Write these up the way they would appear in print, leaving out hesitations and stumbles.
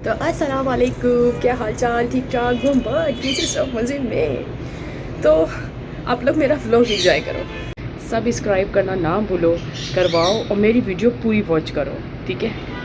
तो अस्सलाम वालेकुम, क्या हाल चाल, ठीक ठाक, घूमबट कैसे सब मज़े में। तो आप लोग मेरा व्लॉग एंजॉय करो, सब्सक्राइब करना ना भूलो, करवाओ और मेरी वीडियो पूरी वॉच करो, ठीक है।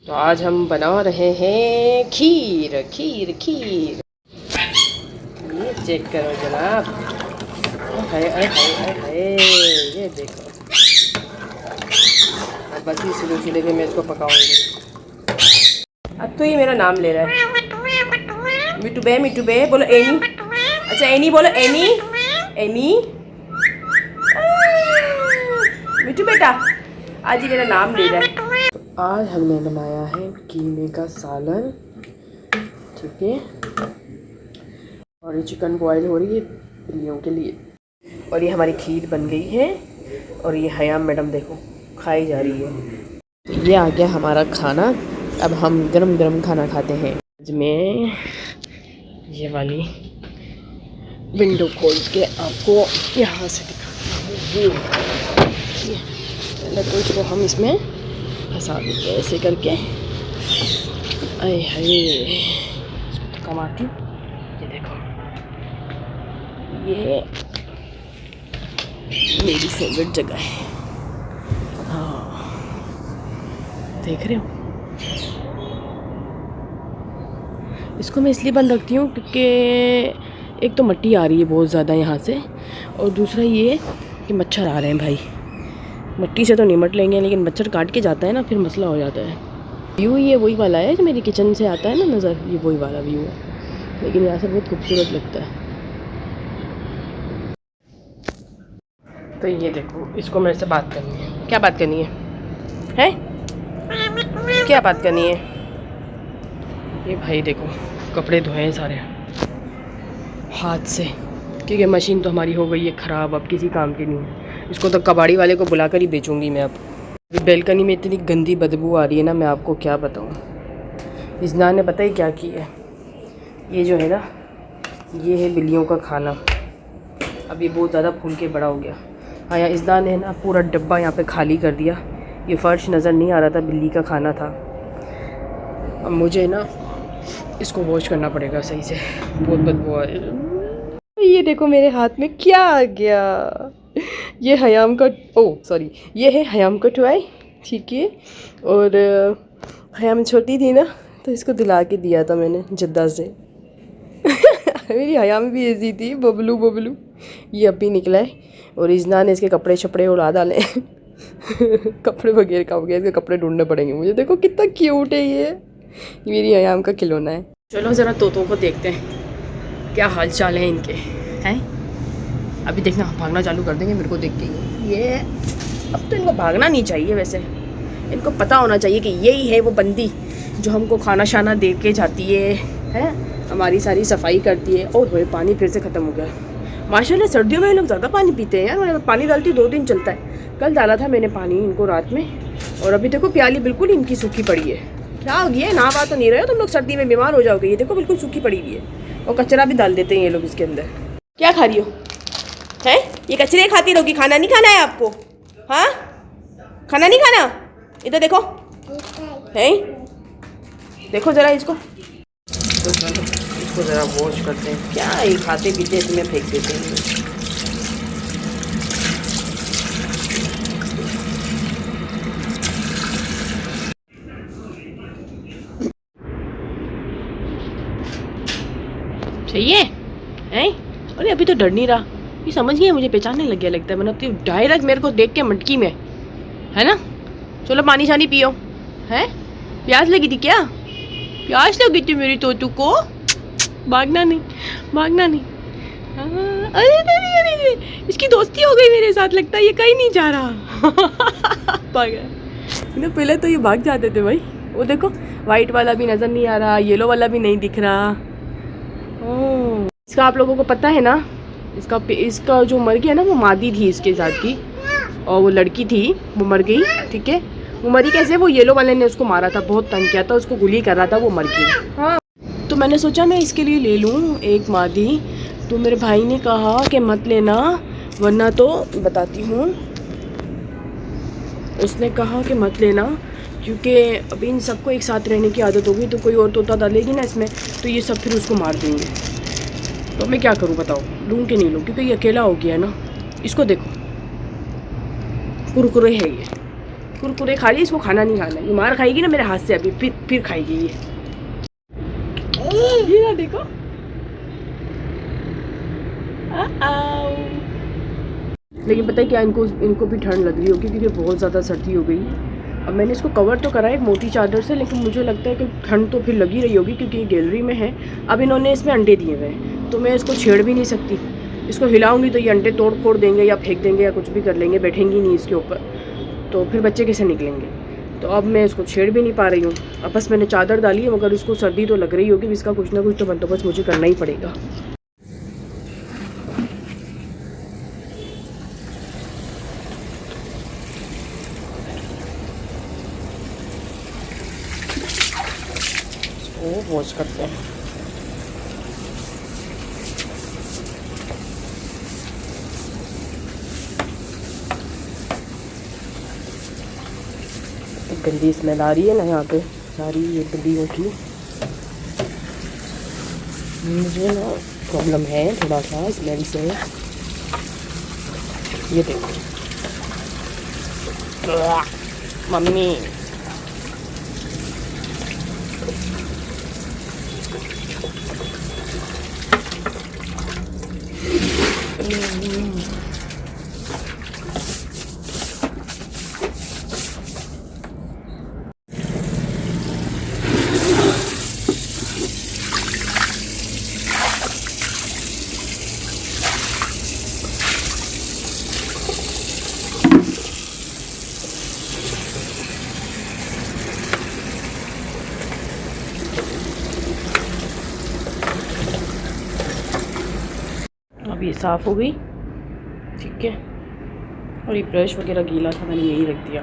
तो आज हम बना रहे हैं खीर खीर खीर। ये चेक करो जनाब, हाय हाय हाय हाय, ये देखो। अब बस इसी सिलसिले में मैं इसको पकाऊंगी। अब तो ये मेरा नाम ले रहा है, मिठू बे बोलो एनी। अच्छा एनी बोलो, एनी एनी। मिठू बेटा आज ही मेरा नाम ले रहा है। आज हमने बनाया है कीमे का सालन, ठीक है। और ये चिकन बॉयल हो रही है बिल्लियों के लिए। और ये हमारी खीर बन गई है और ये हयाम मैडम देखो खाई जा रही है। तो ये आ गया हमारा खाना। अब हम गरम गरम खाना खाते हैं। आज मैं ये वाली विंडो खोल के आपको यहाँ से दिखाती हूँ। पहले तो इसको हम इसमें फंसा देते हैं ऐसे करके। आए हाय, इसको तो कमाती हूँ। ये देखो, ये मेरी फेवरेट जगह है। हाँ देख रहे हो, इसको मैं इसलिए बंद रखती हूँ क्योंकि एक तो मिट्टी आ रही है बहुत ज़्यादा यहाँ से, और दूसरा ये कि मच्छर आ रहे हैं भाई। मिट्टी से तो निमट लेंगे लेकिन मच्छर काट के जाता है ना, फिर मसला हो जाता है। व्यू ये वही वाला है जो मेरी किचन से आता है ना नज़र, ये वही वाला व्यू है, लेकिन यहाँ से बहुत खूबसूरत लगता है। तो ये देखो, इसको मेरे से बात करनी है। क्या बात करनी है, हैं? क्या बात करनी है? ये भाई देखो कपड़े धोए हैं सारे हाथ से, क्योंकि मशीन तो हमारी हो गई है ख़राब, अब किसी काम की नहीं है। इसको तो कबाड़ी वाले को बुलाकर ही बेचूंगी मैं। अब बेलकनी में इतनी गंदी बदबू आ रही है ना, मैं आपको क्या बताऊँ। इज़नान ने पता ही क्या किया है, ये जो है ना, ये है बिल्लियों का खाना। अब ये बहुत ज़्यादा फूल के बड़ा हो गया। हाँ, यहाँ इज़नान ने ना पूरा डब्बा यहाँ पे खाली कर दिया। ये फ़र्श नज़र नहीं आ रहा था, बिल्ली का खाना था। अब मुझे ना इसको वॉश करना पड़ेगा सही से, बहुत बदबू आ रही है। ये देखो मेरे हाथ में क्या आ गया, ये हयाम का, ओ सॉरी, ये है हयाम का टॉय, ठीक है। और हयाम छोटी थी ना तो इसको दिला के दिया था मैंने जद्दा से। मेरी हयाम भी ऐसी थी, बबलू बबलू। ये अभी निकला है और इज़ना ने इसके कपड़े छपड़े उड़ा डाले। कपड़े वगैरह का हो गया, इसके कपड़े ढूंढने पड़ेंगे मुझे। देखो कितना क्यूट है ये मेरी हयाम का खिलौना है। चलो ज़रा तोतों को देखते हैं क्या हाल चाल है इनके, हैं। अभी देखना भागना चालू कर देंगे मेरे को देख के। ये अब तो इनको भागना नहीं चाहिए, वैसे इनको पता होना चाहिए कि यही है वो बंदी जो हमको खाना शाना दे के जाती है, हमारी सारी सफाई करती है। ओह होए, पानी फिर से ख़त्म हो गया। माशाल्लाह सर्दियों में ये लोग ज़्यादा पानी पीते हैं यार। मैं पानी डालती हूँ 2 दिन चलता है। कल डाला था मैंने पानी इनको रात में, और अभी देखो प्याली बिल्कुल इनकी सूखी पड़ी है। क्या हो गया, नहा तो नहीं रहे हो तुम लोग, सर्दी में बीमार हो जाओगे। ये देखो बिल्कुल सूखी पड़ी हुई है, और कचरा भी डाल देते हैं ये लोग इसके अंदर। क्या खा रही हो, है? ये कचरे खाती रहोगी, खाना नहीं खाना है आपको? हाँ, खाना नहीं खाना? इधर देखो, है देखो ज़रा इसको। तो चलो इसको ज़रा वॉश करते हैं। क्या ये खाते पीते इसमें फेंक देते हैं। सही है हैं? अरे अभी तो डर नहीं रहा, ये समझ गया, मुझे पहचानने लग गया लगता है। मतलब तो डायरेक्ट मेरे को देख के मटकी में, है ना। चलो पानी शानी पियो। हैं? प्यास लगी थी क्या? प्यास लगी थी मेरी तोतू को? भागना नहीं, भागना नहीं। अरे अरे अरे अरे, इसकी दोस्ती हो गई मेरे साथ, लगता है ये कहीं नहीं जा रहा। भाग रहा। पहले तो ये भाग जाते थे भाई। वो देखो, वाइट वाला भी नज़र नहीं आ रहा, येलो वाला भी नहीं दिख रहा। ओह, इसका आप लोगों को पता है ना, इसका जो मर गया ना, वो मादी थी इसके साथ की, और वो लड़की थी, वो मर गई। ठीक है, वो मरी कैसे? वो येलो वाले ने उसको मारा था, बहुत तंग किया था, उसको गुली कर रहा था, वो मर गई। हाँ, तो मैंने सोचा मैं इसके लिए ले लूँ एक मादी। तो मेरे भाई ने कहा कि मत लेना, वरना तो बताती हूँ। उसने कहा कि मत लेना, क्योंकि अभी इन सबको एक साथ रहने की आदत होगी, तो कोई और तोता डालेगी ना इसमें, तो ये सब फिर उसको मार देंगे। तो मैं क्या करूँ बताओ, लूँ कि नहीं लूँ? क्योंकि ये अकेला हो गया है ना। इसको देखो, कुरकुरे है ये, कुरकुरे खा लिए, इसको खाना नहीं खाना। ये मार खाएगी ना मेरे हाथ से, अभी फिर खाएगी ये ना देखो। लेकिन पता है क्या, इनको भी ठंड लग रही होगी, क्योंकि बहुत ज़्यादा सर्दी हो गई। अब मैंने इसको कवर तो करा है मोटी चादर से, लेकिन मुझे लगता है कि ठंड तो फिर लगी रही होगी, क्योंकि ये गैलरी में है। अब इन्होंने इसमें अंडे दिए हुए हैं, तो मैं इसको छेड़ भी नहीं सकती। इसको हिलाऊंगी तो ये अंडे तोड़ फोड़ देंगे, या फेंक देंगे, या कुछ भी कर लेंगे, बैठेंगी नहीं इसके ऊपर, तो फिर बच्चे कैसे निकलेंगे। तो अब मैं इसको छेड़ भी नहीं पा रही हूँ। अब बस मैंने चादर डाली है, मगर इसको सर्दी तो लग रही होगी, इसका कुछ ना कुछ तो बंदोबस्त मुझे करना ही पड़ेगा। इसको वॉश करते हैं। गंदी स्मेल आ रही है ना यहाँ पे सारी, ये गंदियों की। मुझे ना प्रॉब्लम है थोड़ा सा स्मेल से। ये देखो मम्मी, अब ये साफ़ हो गई। ठीक है, और ये ब्रश वगैरह गीला था, मैंने यही रख दिया।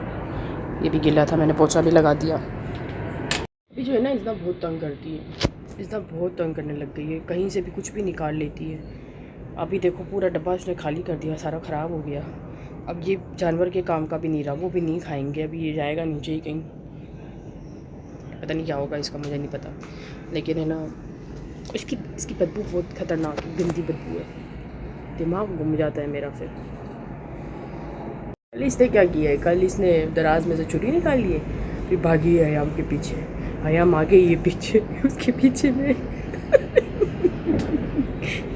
ये भी गीला था, मैंने पोछा भी लगा दिया। अभी जो है ना, इसदा बहुत तंग करती है, इसदा बहुत तंग करने लग गई है, कहीं से भी कुछ भी निकाल लेती है। अभी देखो पूरा डब्बा उसने खाली कर दिया, सारा ख़राब हो गया। अब ये जानवर के काम का भी नहीं रहा, वो भी नहीं खाएंगे। अभी ये जाएगा नीचे ही कहीं, पता नहीं क्या होगा इसका, मुझे नहीं पता। लेकिन है ना, इसकी बदबू बहुत ख़तरनाक गंदी बदबू है, दिमाग घूम जाता है मेरा। फिर कल इसने क्या किया है, कल इसने दराज में से छुरी निकाल ली है, फिर भागी है आयाम के पीछे। आयाम आगे, ये पीछे, उसके पीछे में।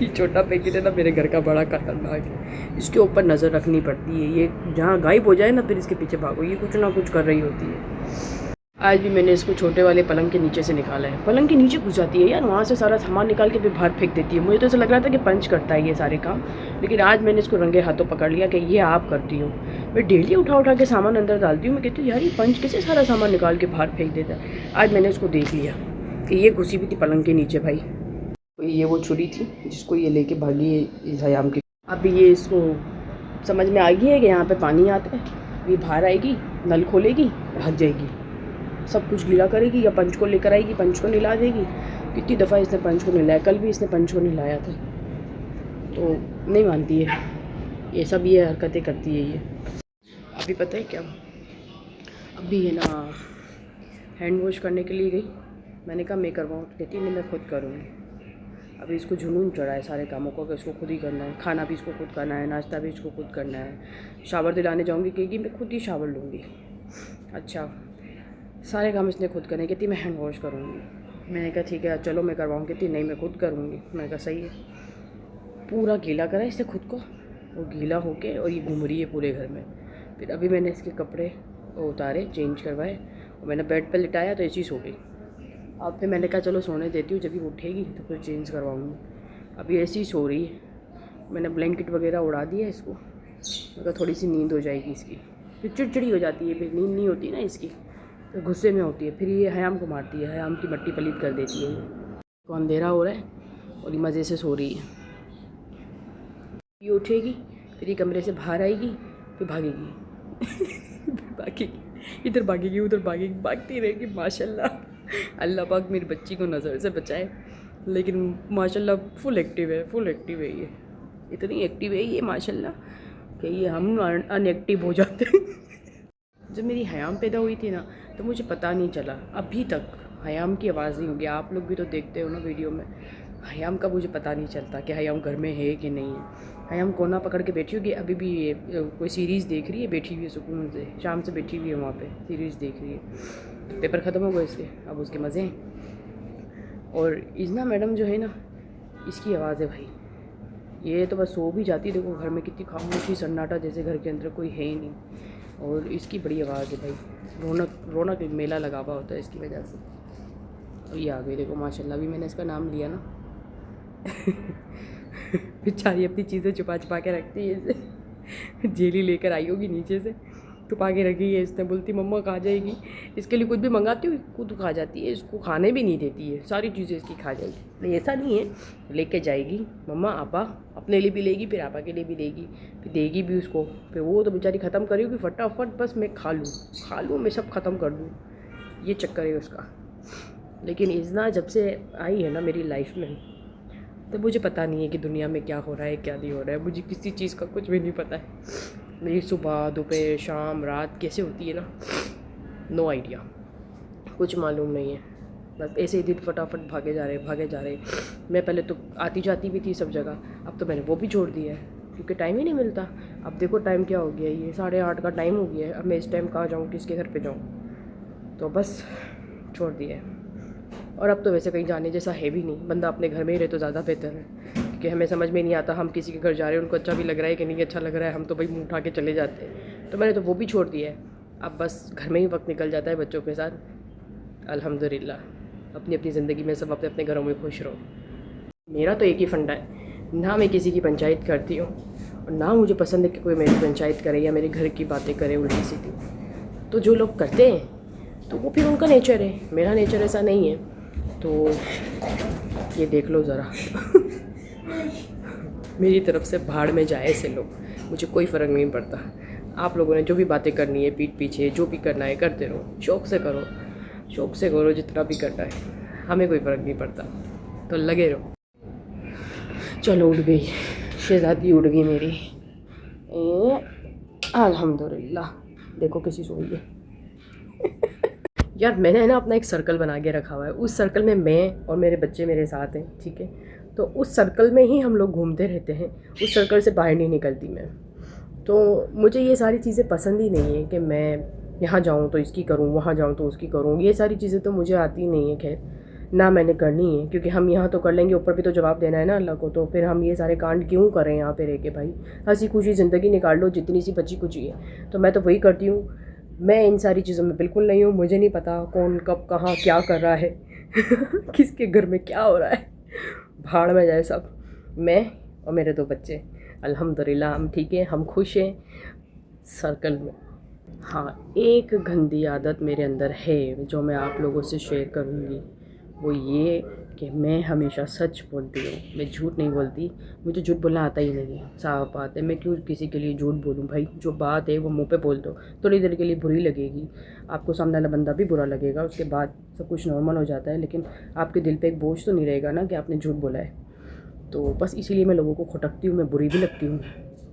ये छोटा पैकेट है ना, मेरे घर का बड़ा खतरनाक है। इसके ऊपर नज़र रखनी पड़ती है, ये जहाँ गायब हो जाए ना, फिर इसके पीछे भागो, ये कुछ ना कुछ कर रही होती है। आज भी मैंने इसको छोटे वाले पलंग के नीचे से निकाला है। पलंग के नीचे घुस जाती है यार, वहाँ से सारा सामान निकाल के फिर बाहर फेंक देती है। मुझे तो ऐसा लग रहा था कि पंच करता है ये सारे काम, लेकिन आज मैंने इसको रंगे हाथों पकड़ लिया कि ये आप करती हो। मैं डेली उठा उठा के सामान अंदर डालती हूँ। मैं कहती हूँ यार, ये पंच कैसे सारा सामान निकाल के बाहर फेंक देता है। आज मैंने इसको देख लिया कि ये घुसी हुई थी पलंग के नीचे भाई। ये वो छुरी थी जिसको ये लेके भागी है हयाम की। अब ये इसको समझ में आ गई है कि यहाँ पे पानी आता है, ये बाहर आएगी, नल खोलेगी, भाग जाएगी, सब कुछ गीला करेगी, या पंच को लेकर आएगी, पंच को नहला देगी। कितनी दफ़ा इसने पंच को नहलाया, कल भी इसने पंच को नहलाया था। तो नहीं मानती है, ये सब ये हरकतें करती है ये। अभी पता है क्या, अभी है ना हैंड वॉश करने के लिए गई, मैंने कहा मैं करवाऊँ, तो कहती नहीं मैं खुद करूँगी। अभी इसको जुनून चढ़ा है सारे कामों को कि इसको खुद ही करना है, खाना भी इसको खुद करना है, नाश्ता भी इसको खुद करना है, शावर दिलाने जाऊँगी कहेगी मैं खुद ही शावर लूँगी। अच्छा, सारे काम इसने खुद करने, कहती मैं हैंड वॉश करूँगी। मैंने कहा ठीक है चलो मैं करवाऊँ, कहती नहीं मैं खुद करूँगी। मैंने कहा सही है। पूरा गीला करा इसने खुद को, वो गीला होके और ये घूम रही है पूरे घर में। फिर अभी मैंने इसके कपड़े उतारे, चेंज करवाए और मैंने बेड पर लिटाया तो ऐसी सो गई। अब फिर मैंने कहा चलो सोने देती हूँ, जब भी उठेगी तो फिर चेंज करवाऊँगी। अभी ऐसी ही सो रही है। मैंने ब्लैंकेट वगैरह उड़ा दिया इसको, मैं कहा थोड़ी सी नींद हो जाएगी इसकी। फिर चिड़चिड़ी हो जाती है, फिर नींद नहीं होती ना इसकी, तो गुस्से में होती है। फिर ये हयाम को मारती है, हयाम की मट्टी पलीत कर देती है। को अंधेरा हो रहा है और ये मज़े से सो रही है। ये उठेगी फिर ये कमरे से बाहर आएगी, फिर भागेगी फिर भागेगी, इधर भागेगी उधर भागेगी, भागती रहेगी। माशाल्लाह, अल्लाह पाक मेरी बच्ची को नज़र से बचाए। लेकिन माशाल्लाह फुल एक्टिव है ये, इतनी एक्टिव है ये माशाल्लाह कि ये हम अनएक्टिव हो जाते हैं। जब मेरी हयाम पैदा हुई थी ना तो मुझे पता नहीं चला, अभी तक हयाम की आवाज़ नहीं होगी। आप लोग भी तो देखते हो ना वीडियो में, हयाम का मुझे पता नहीं चलता कि हयाम घर में है कि नहीं है। हयाम कोना पकड़ के बैठी होगी, अभी भी ये कोई सीरीज़ देख रही है, बैठी हुई है सुकून से, शाम से बैठी हुई है वहाँ पे सीरीज़ देख रही है। पेपर ख़त्म हो गए इसके, अब उसके मज़े हैं। और इजना मैडम जो है ना, इसकी आवाज़ है भाई, ये तो बस सो भी जाती है। देखो घर में कितनी खामोशी सन्नाटा, जैसे घर के अंदर कोई है ही नहीं। और इसकी बड़ी आवाज़ है भाई, रौनक मेला लगा हुआ होता है इसकी वजह से। और ये आ गई देखो माशाल्लाह, अभी मैंने इसका नाम लिया ना बेचारी अपनी चीज़ें छुपा छुपा के रखती है इसे। जेली लेकर आई होगी नीचे से, छुपा के रखी है इसने। बोलती मम्मा खा जाएगी, इसके लिए कुछ भी मंगाती हूँ खुद खा जाती है, इसको खाने भी नहीं देती है, सारी चीज़ें इसकी खा जाएगी। नहीं ऐसा नहीं है, लेके जाएगी मम्मा आपा, अपने लिए भी लेगी, फिर आपा के लिए भी लेगी, फिर देगी भी उसको। फिर वो तो बेचारी ख़त्म करी होगी फटाफट, बस मैं खा लूँ मैं सब ख़त्म कर दूँ, ये चक्कर है उसका। लेकिन इजना जब से आई है ना मेरी लाइफ में, तो मुझे पता नहीं है कि दुनिया में क्या हो रहा है क्या नहीं हो रहा है। मुझे किसी चीज़ का कुछ भी नहीं पता है। मेरी सुबह दोपहर शाम रात कैसे होती है ना, नो आइडिया, कुछ मालूम नहीं है। बस ऐसे ही दिन फटाफट भागे जा रहे। मैं पहले तो आती जाती भी थी सब जगह, अब तो मैंने वो भी छोड़ दिया है क्योंकि टाइम ही नहीं मिलता। अब देखो टाइम क्या हो गया, ये 8:30 का टाइम हो गया है। अब मैं इस टाइम कहाँ जाऊँ, किसके घर पे जाऊँ, तो बस छोड़ दिया है। और अब तो वैसे कहीं जाने जैसा है भी नहीं, बंदा अपने घर में ही रहे तो ज़्यादा बेहतर है। क्योंकि हमें समझ में नहीं आता हम किसी के घर जा रहे हैं, उनको अच्छा भी लग रहा है कि नहीं अच्छा लग रहा है, हम तो भाई मुँह उठा के चले जाते हैं। तो मैंने तो वो भी छोड़ दिया है। अब बस घर में ही वक्त निकल जाता है बच्चों के साथ। अल्हम्दुलिल्लाह, अपनी अपनी ज़िंदगी में सब अपने अपने घरों में खुश रहो। मेरा तो एक ही फंडा है, ना मैं किसी की पंचायत करती हूँ और ना मुझे पसंद है कि कोई मेरी पंचायत करे या मेरे घर की बातें करे उल्टी सीधी। तो जो लोग करते हैं तो वो फिर उनका नेचर है, मेरा नेचर ऐसा नहीं है। तो ये देख लो ज़रा मेरी तरफ से भाड़ में जाए ऐसे लोग, मुझे कोई फ़र्क नहीं पड़ता। आप लोगों ने जो भी बातें करनी है पीठ पीछे, जो भी करना है करते रहो, शौक़ से करो जितना भी करना है, हमें कोई फ़र्क नहीं पड़ता, तो लगे रहो। चलो उठ गई शहज़ादी, उठ गई मेरी, अल्हम्दुलिल्लाह। देखो किसी सोई है यार मैंने है ना अपना एक सर्कल बना के रखा हुआ है, उस सर्कल में मैं और मेरे बच्चे मेरे साथ हैं, ठीक है। तो उस सर्कल में ही हम लोग घूमते रहते हैं, उस सर्कल से बाहर नहीं निकलती मैं। तो मुझे ये सारी चीज़ें पसंद ही नहीं है कि मैं यहाँ जाऊँ तो इसकी करूँ, वहाँ जाऊँ तो उसकी करूँ, ये सारी चीज़ें तो मुझे आती नहीं है। खैर ना मैंने करनी है, क्योंकि हम यहाँ तो कर लेंगे, ऊपर भी तो जवाब देना है ना अल्लाह को। तो फिर हम ये सारे कांड क्यों करें यहाँ पे रह के भाई, हंसी खुशी ज़िंदगी निकाल लो जितनी सी बची कुची है। तो मैं तो वही करती हूँ। मैं इन सारी चीज़ों में बिल्कुल नहीं हूँ, मुझे नहीं पता कौन कब कहाँ क्या कर रहा है किसके घर में क्या हो रहा है, भाड़ में जाए सब। मैं और मेरे 2 बच्चे अल्हम्दुलिल्लाह हम ठीक है, हम खुश हैं सर्कल में। हाँ, एक गंदी आदत मेरे अंदर है जो मैं आप लोगों से शेयर करूँगी, वो ये कि मैं हमेशा सच बोलती हूँ, मैं झूठ नहीं बोलती। मुझे झूठ बोलना आता ही नहीं है, साफ बात है। मैं क्यों किसी के लिए झूठ बोलूँ भाई, जो बात है वो मुंह पे बोल दो। थोड़ी देर के लिए बुरी लगेगी आपको, सामने वाला बंदा भी बुरा लगेगा, उसके बाद सब कुछ नॉर्मल हो जाता है। लेकिन आपके दिल पे एक बोझ तो नहीं रहेगा ना कि आपने झूठ बोला है। तो बस इसीलिए मैं लोगों को खटकती हूँ, मैं बुरी भी लगती हूँ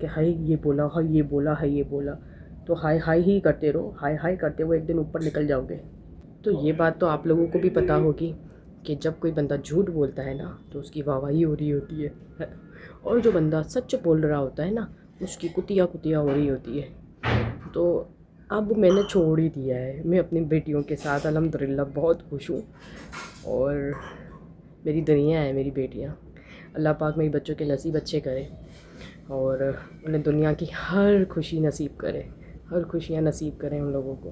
कि हाय ये बोला, हाय ये बोला, हाय ये बोला। तो हाय हाय ही करते रहो, हाय हाय करते हुए एक दिन ऊपर निकल जाओगे। तो ये बात तो आप लोगों को भी पता होगी कि जब कोई बंदा झूठ बोलता है ना तो उसकी वाहवाही हो रही होती है और जो बंदा सच बोल रहा होता है ना उसकी कुतिया कुतिया हो रही होती है। तो अब मैंने छोड़ ही दिया है, मैं अपनी बेटियों के साथ अल्हम्दुलिल्लाह बहुत खुश हूँ और मेरी दुनिया है मेरी बेटियाँ। अल्लाह पाक मेरी बच्चों के नसीब अच्छे करे और उन्हें दुनिया की हर खुशी नसीब करे, हर खुशियाँ नसीब करें उन लोगों को।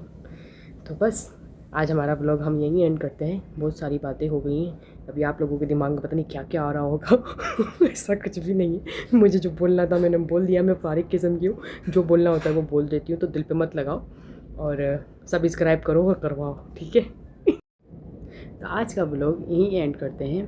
तो बस आज हमारा ब्लॉग हम यहीं एंड करते हैं। बहुत सारी बातें हो गई हैं, अभी आप लोगों के दिमाग में पता नहीं क्या क्या आ रहा होगा ऐसा कुछ भी नहीं है, मुझे जो बोलना था मैंने बोल दिया। मैं फारिग किस्म की हूँ, जो बोलना होता है वो बोल देती हूँ, तो दिल पे मत लगाओ और सब्सक्राइब करो और करवाओ, ठीक है। तो आज का ब्लॉग यहीं एंड करते हैं।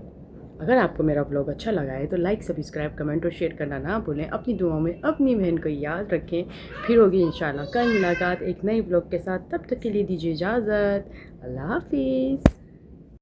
अगर आपको मेरा ब्लॉग अच्छा लगा है तो लाइक सब्सक्राइब कमेंट और शेयर करना ना भूलें। अपनी दुआओं में अपनी बहन को याद रखें। फिर होगी इंशाल्लाह कल मुलाकात एक नई ब्लॉग के साथ। तब तक के लिए दीजिए इजाज़त। अल्लाह हाफिज़।